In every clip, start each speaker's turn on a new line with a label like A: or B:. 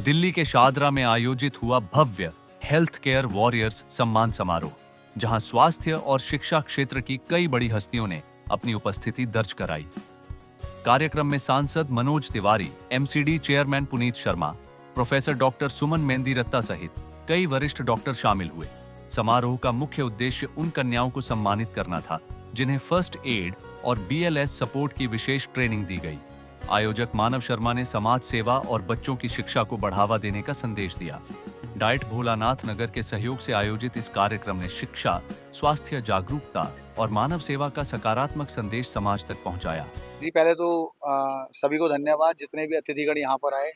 A: दिल्ली के शादरा में आयोजित हुआ भव्य हेल्थ केयर वॉरियर्स सम्मान समारोह, जहां स्वास्थ्य और शिक्षा क्षेत्र की कई बड़ी हस्तियों ने अपनी उपस्थिति दर्ज कराई। कार्यक्रम में सांसद Manoj Tiwari, MCD chairman Puneet Sharma, professor doctor Suman Mendiratta सहित कई वरिष्ठ डॉक्टर शामिल हुए। समारोह का मुख्य उद्देश्य उन कन्याओं को सम्मानित करना था जिन्हें फर्स्ट एड और बीएलएस सपोर्ट की विशेष ट्रेनिंग दी गई। आयोजक मानव शर्मा ने समाज सेवा और बच्चों की शिक्षा को बढ़ावा देने का संदेश दिया। डाइट भोलानाथ नगर के सहयोग से आयोजित इस कार्यक्रम ने शिक्षा, स्वास्थ्य जागरूकता और मानव सेवा का सकारात्मक संदेश समाज तक पहुंचाया।
B: जी, पहले तो सभी को धन्यवाद जितने भी अतिथिगण यहाँ पर आए।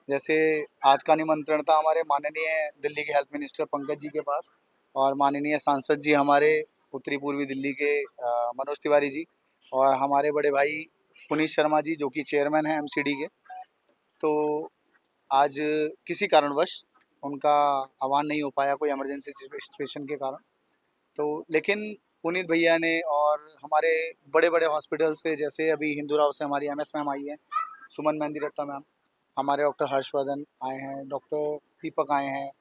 B: जैसे आज का निमंत्रण था हमारे माननीय दिल्ली के हेल्थ मिनिस्टर पंकज जी के पास और माननीय सांसद जी हमारे उत्तरी पूर्वी दिल्ली के मनोज तिवारी जी और हमारे बड़े भाई पुनीत शर्मा जी जो कि चेयरमैन हैं एमसीडी के। तो आज किसी कारणवश उनका आह्वान नहीं हो पाया, कोई इमरजेंसी सिचुएशन के कारण। तो लेकिन पुनीत भैया ने और हमारे बड़े बड़े हॉस्पिटल से, जैसे अभी हिंदूराव से हमारी एमएस मैम आई हैं, सुमन मेंदीरत्ता मैम, हमारे डॉक्टर हर्षवर्धन आए हैं, डॉक्टर दीपक आए हैं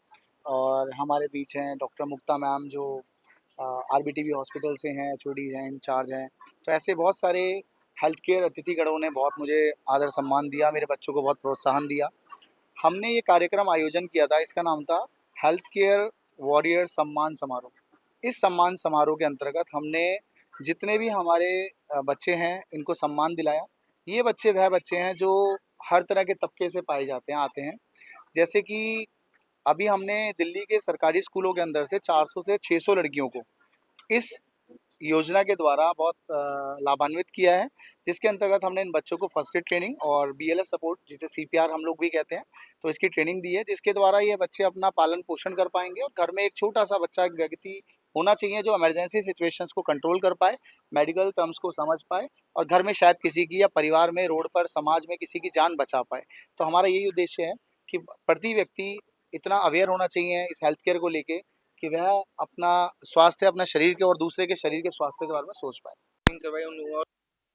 B: और हमारे बीच हैं डॉक्टर मुक्ता मैम जो आरबीटीवी हॉस्पिटल से हैं, एचओडी हैं, इंचार्ज हैं। तो ऐसे बहुत सारे हेल्थ केयर अतिथिगणों ने बहुत मुझे आदर सम्मान दिया, मेरे बच्चों को बहुत प्रोत्साहन दिया। हमने ये कार्यक्रम आयोजन किया था, इसका नाम था हेल्थ केयर वॉरियर सम्मान समारोह। इस सम्मान समारोह के अंतर्गत हमने जितने भी हमारे बच्चे हैं इनको सम्मान दिलाया। ये बच्चे वह बच्चे हैं जो हर तरह के तबके से पाए जाते हैं, आते हैं। जैसे कि अभी हमने दिल्ली के सरकारी स्कूलों के अंदर से 400 से 600 लड़कियों को इस योजना के द्वारा बहुत लाभान्वित किया है, जिसके अंतर्गत हमने इन बच्चों को फर्स्ट एड ट्रेनिंग और बीएलएस सपोर्ट, जिसे सीपीआर हम लोग भी कहते हैं, तो इसकी ट्रेनिंग दी है, जिसके द्वारा ये बच्चे अपना पालन पोषण कर पाएंगे और घर में एक छोटा सा बच्चा, एक व्यक्ति होना चाहिए जो इमरजेंसी सिचुएशंस को कंट्रोल कर पाए, मेडिकल टर्म्स को समझ पाए और घर में शायद किसी की या परिवार में, रोड पर, समाज में किसी की जान बचा पाए। तो हमारा यही उद्देश्य है कि प्रति व्यक्ति इतना अवेयर होना चाहिए इस हेल्थ केयर को लेके कि वह अपना स्वास्थ्य, अपना शरीर के और दूसरे के शरीर के स्वास्थ्य के बारे में सोच पाए।
C: करवाई उन लोगों और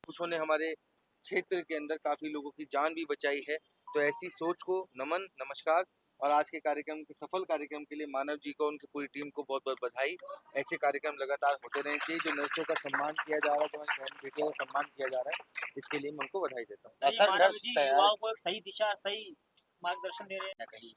C: कुछों ने हमारे क्षेत्र के अंदर काफी लोगों की जान भी बचाई है। तो ऐसी सोच को नमन, नमस्कार। और आज के कार्यक्रम के सफल कार्यक्रम के लिए मानव जी को, उनकी पूरी टीम को बहुत बहुत बधाई। ऐसे कार्यक्रम लगातार होते रहने चाहिए। जो नर्सों का सम्मान किया जा रहा है, जो हमारी बहन बेटियों का सम्मान किया जा रहा है, इसके लिए मैं उनको बधाई देता हूँ।
D: सर, नर्स युवाओं को एक सही दिशा, सही मार्गदर्शन दे रहे हैं।
E: कहीं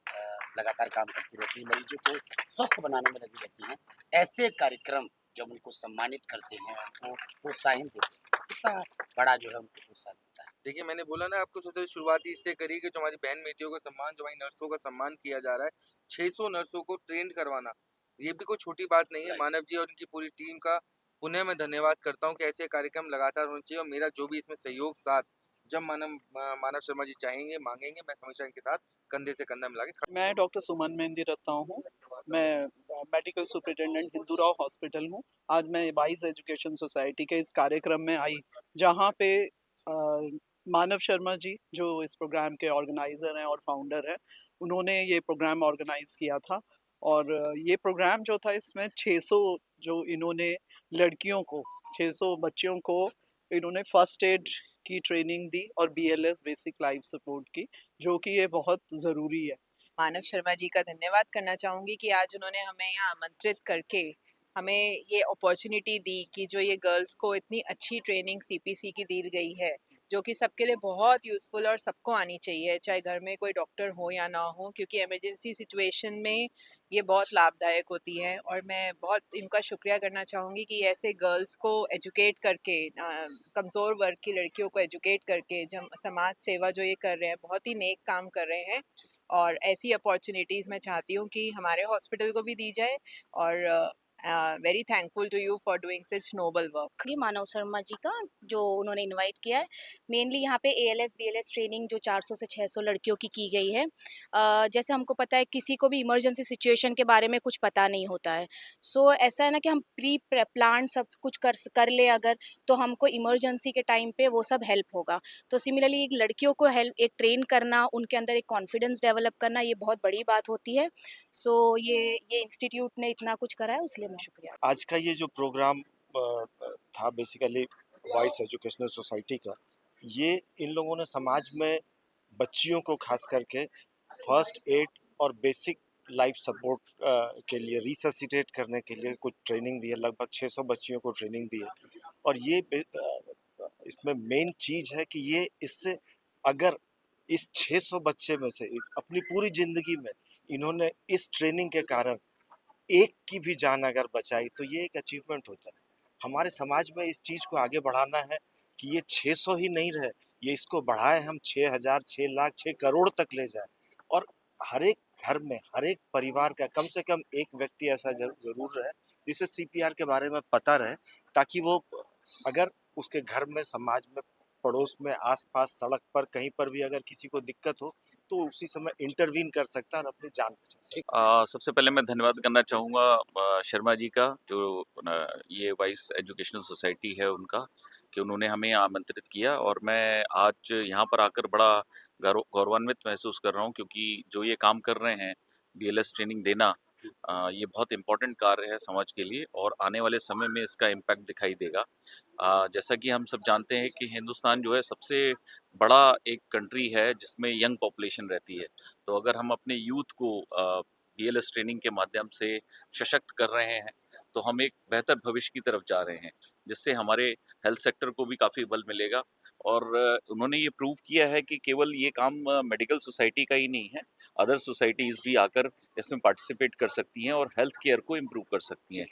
E: लगातार काम करती रहती है, मरीजों को स्वस्थ बनाने में लगी रहती हैं। ऐसे कार्यक्रम जब उनको सम्मानित करते हैं, उनको प्रोत्साहन देते हैं, कितना बड़ा जो है उनको प्रोत्साहन मिलता है।
C: देखिए, मैंने बोला ना आपको, सबसे शुरुआती इससे करी कि जो हमारी बहन बेटियों का सम्मान, जो हमारी नर्सों का सम्मान किया जा रहा है, 600 नर्सों को ट्रेंड करवाना, ये भी कोई छोटी बात नहीं है। मानव जी और उनकी पूरी टीम का पुनः मैं धन्यवाद करता हूँ कि ऐसे कार्यक्रम लगातार होने चाहिए। और मेरा जो भी इसमें सहयोग साथ, जब मानव शर्मा जी चाहेंगे, मांगेंगे, मैं हमेशा इनके साथ कंधे से कंधा मिला के।
F: मैं डॉक्टर सुमन मेंदीरत्ता हूँ। मैं मेडिकल सुपरिटेंडेंट हिंदूराव हॉस्पिटल हूँ। आज मैं वाइज एजुकेशन सोसाइटी के इस कार्यक्रम में आई, जहाँ पे मानव शर्मा जी जो इस प्रोग्राम के ऑर्गेनाइज़र हैं और फाउंडर हैं, उन्होंने ये प्रोग्राम ऑर्गेनाइज़ किया था। और ये प्रोग्राम जो था, इसमें 600 जो इन्होंने लड़कियों को, 600 बच्चियों को इन्होंने फर्स्ट एड की ट्रेनिंग दी और बीएलएस बेसिक लाइफ सपोर्ट की, जो कि ये बहुत ज़रूरी है।
G: मानव शर्मा जी का धन्यवाद करना चाहूँगी कि आज उन्होंने हमें यहाँ आमंत्रित करके हमें ये अपॉर्चुनिटी दी कि जो ये गर्ल्स को इतनी अच्छी ट्रेनिंग सीपीसी की दी गई है, जो कि सबके लिए बहुत यूज़फुल और सबको आनी चाहिए, चाहे घर में कोई डॉक्टर हो या ना हो, क्योंकि इमरजेंसी सिचुएशन में ये बहुत लाभदायक होती है। और मैं बहुत इनका शुक्रिया करना चाहूँगी कि ऐसे गर्ल्स को एजुकेट करके, कमज़ोर वर्ग की लड़कियों को एजुकेट करके, जब समाज सेवा जो ये कर रहे हैं, बहुत ही नेक काम कर रहे हैं। और ऐसी अपॉर्चुनिटीज़ मैं चाहती हूँ कि हमारे हॉस्पिटल को भी दी जाए। और very thankful to you for doing such noble work.
H: Manav Sharma ji का जो उन्होंने इनवाइट किया है, मेनली यहाँ पे एएलएस बीएलएस ट्रेनिंग जो 400 से 600 लड़कियों की गई है। जैसे हमको पता है, किसी को भी इमरजेंसी सिचुएशन के बारे में कुछ पता नहीं होता है। सो ऐसा है ना कि हम प्री प्लान सब कुछ कर ले अगर, तो हमको इमरजेंसी के टाइम पे वो सब हेल्प होगा। तो सिमिलरली एक लड़कियों को हेल्प, एक ट्रेन करना, उनके अंदर एक कॉन्फिडेंस डेवलप करना, ये बहुत बड़ी बात होती है। सो ये इंस्टीट्यूट ने इतना कुछ करा है, उसलिए मैं शुक्रिया।
I: आज का ये जो प्रोग्राम था बेसिकली वॉइस एजुकेशनल सोसाइटी का, ये इन लोगों ने समाज में बच्चियों को खास करके फर्स्ट एड और बेसिक लाइफ सपोर्ट के लिए रिससिटेट करने के लिए कुछ ट्रेनिंग दी है। लगभग 600 बच्चियों को ट्रेनिंग दी है। और ये इसमें मेन चीज़ है कि ये इससे अगर इस 600 बच्चे में से अपनी पूरी ज़िंदगी में इन्होंने इस ट्रेनिंग के कारण एक की भी जान अगर बचाई तो ये एक अचीवमेंट होता है। हमारे समाज में इस चीज़ को आगे बढ़ाना है कि ये 600 ही नहीं रहे, ये इसको बढ़ाए हम 6000, 6 लाख, 6 करोड़ तक ले जाए। और हर एक घर में, हर एक परिवार का कम से कम एक व्यक्ति ऐसा ज़रूर रहे जिसे सीपीआर के बारे में पता रहे, ताकि वो अगर उसके घर में, समाज में, पड़ोस में, आस-पास, सड़क पर, कहीं पर भी अगर किसी को दिक्कत हो तो उसी समय इंटरवीन कर सकता है और अपनी जान बचा सकता है।
J: सबसे पहले मैं धन्यवाद करना चाहूँगा शर्मा जी का, जो ये वाइस एजुकेशनल सोसाइटी है उनका, कि उन्होंने हमें आमंत्रित किया। और मैं आज यहाँ पर आकर बड़ा गौरवान्वित महसूस कर रहा हूँ, क्योंकि जो ये काम कर रहे हैं, बीएलएस ट्रेनिंग देना, ये बहुत इम्पोर्टेंट कार्य है समाज के लिए, और आने वाले समय में इसका इम्पैक्ट दिखाई देगा। जैसा कि हम सब जानते हैं कि हिंदुस्तान जो है सबसे बड़ा एक कंट्री है जिसमें यंग पॉपुलेशन रहती है। तो अगर हम अपने यूथ को बीएलएस ट्रेनिंग के माध्यम से सशक्त कर रहे हैं, तो हम एक बेहतर भविष्य की तरफ जा रहे हैं, जिससे हमारे हेल्थ सेक्टर को भी काफ़ी बल मिलेगा। और उन्होंने ये प्रूव किया है कि केवल ये काम मेडिकल सोसाइटी का ही नहीं है, अदर सोसाइटीज़ भी आकर इसमें पार्टिसिपेट कर सकती हैं और हेल्थ केयर को इम्प्रूव कर सकती हैं।